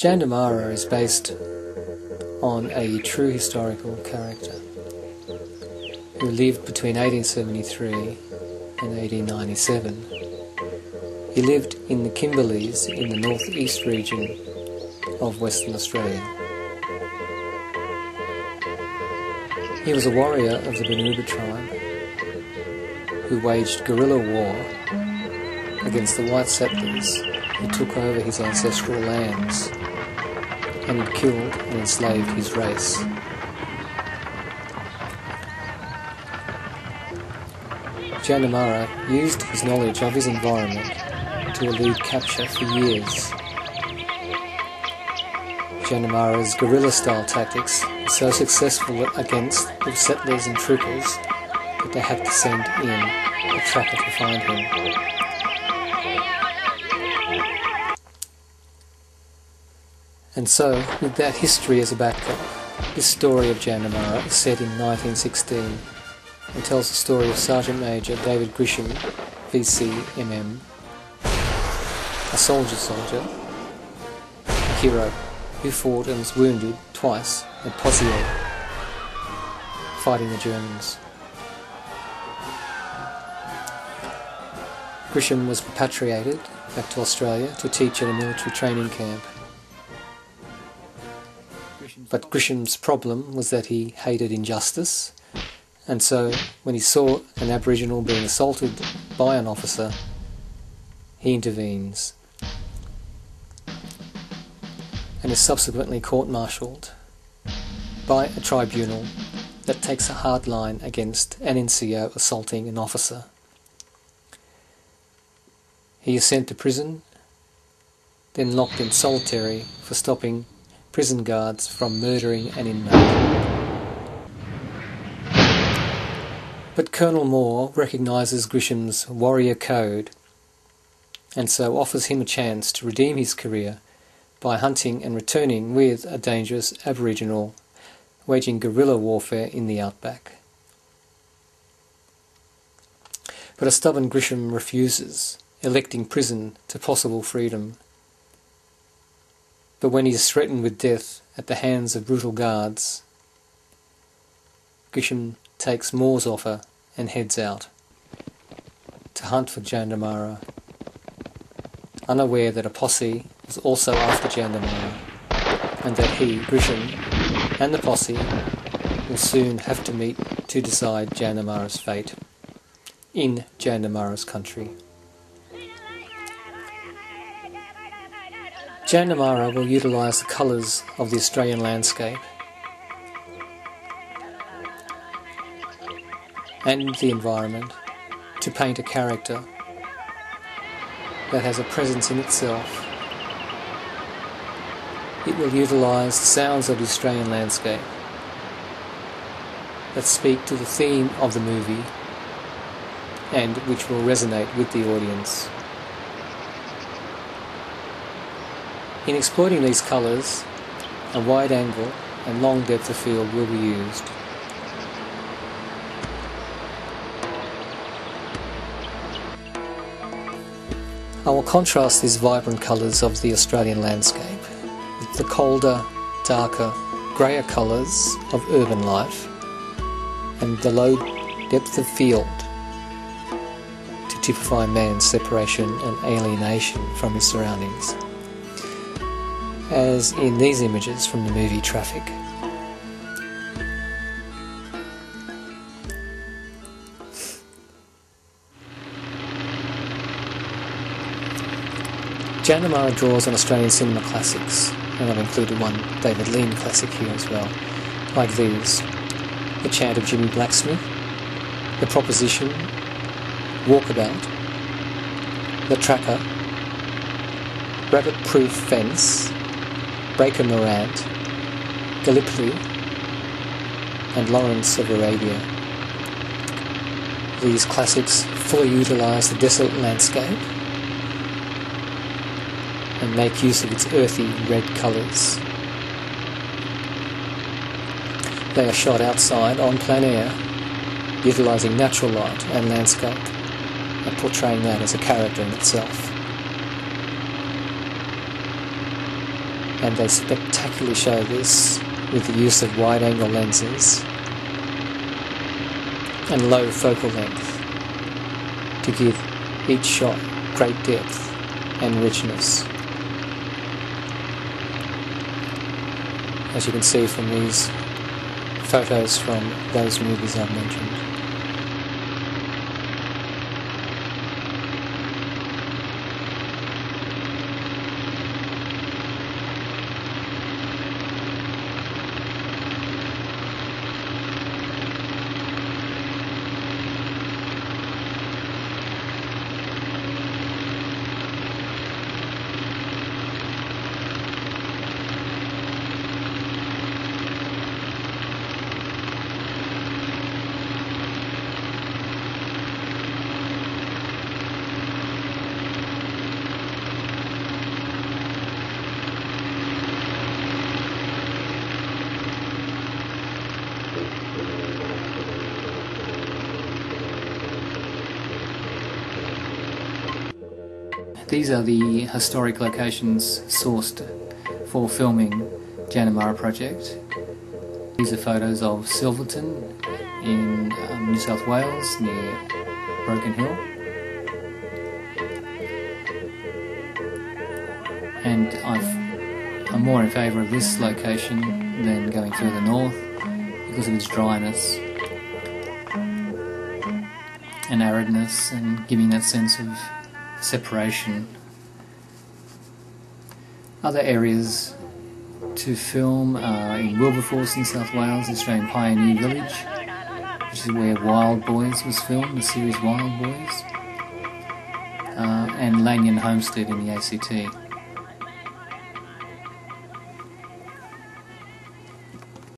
Jandamarra is based on a true historical character who lived between 1873 and 1897. He lived in the Kimberleys in the northeast region of Western Australia. He was a warrior of the Banuba tribe who waged guerrilla war against the white settlers who took over his ancestral lands and killed and enslaved his race. Jandamarra used his knowledge of his environment to elude capture for years. Jandamarra's guerrilla-style tactics were so successful against the settlers and troopers that they had to send in a tracker to find him. And so, with that history as a backdrop, this story of Jandamarra is set in 1916 and tells the story of Sergeant Major David Grisham, VC-MM, a soldier, a hero who fought and was wounded twice at Pozieres, fighting the Germans. Grisham was repatriated back to Australia to teach at a military training camp. But Grisham's problem was that he hated injustice, and so when he saw an Aboriginal being assaulted by an officer, he intervenes and is subsequently court-martialled by a tribunal that takes a hard line against an NCO assaulting an officer. He is sent to prison, then locked in solitary for stopping prison guards from murdering an inmate. But Colonel Moore recognises Grisham's warrior code and so offers him a chance to redeem his career by hunting and returning with a dangerous Aboriginal, waging guerrilla warfare in the outback. But a stubborn Grisham refuses, electing prison to possible freedom. But when he is threatened with death at the hands of brutal guards, Grisham takes Moore's offer and heads out to hunt for Jandamarra, unaware that a posse was also after Jandamarra and that he, Grisham, and the posse will soon have to meet to decide Jandamarra's fate in Jandamarra's country. Jandamarra will utilise the colours of the Australian landscape and the environment to paint a character that has a presence in itself. It will utilise the sounds of the Australian landscape that speak to the theme of the movie and which will resonate with the audience. In exploiting these colours, a wide angle and long depth of field will be used. I will contrast these vibrant colours of the Australian landscape with the colder, darker, greyer colours of urban life and the low depth of field to typify man's separation and alienation from his surroundings, as in these images from the movie Traffic. Jandamarra draws on Australian cinema classics, and I've included one David Lean classic here as well, like these: The Chant of Jimmy Blacksmith, The Proposition, Walkabout, The Tracker, Rabbit-Proof Fence, Breaker Morant, Gallipoli, and Lawrence of Arabia. These classics fully utilise the desolate landscape and make use of its earthy red colours. They are shot outside on plein air, utilising natural light and landscape, and portraying that as a character in itself. and they spectacularly show this with the use of wide-angle lenses and low focal length to give each shot great depth and richness. As you can see from these photos from those movies I've mentioned. These are the historic locations sourced for filming Jandamarra project. These are photos of Silverton in New South Wales near Broken Hill. And I'm more in favour of this location than going further north because of its dryness and aridness and giving that sense of separation. Other areas to film are in Wilberforce in South Wales, the Australian Pioneer Village, which is where Wild Boys was filmed, the series Wild Boys, and Lanyon Homestead in the ACT.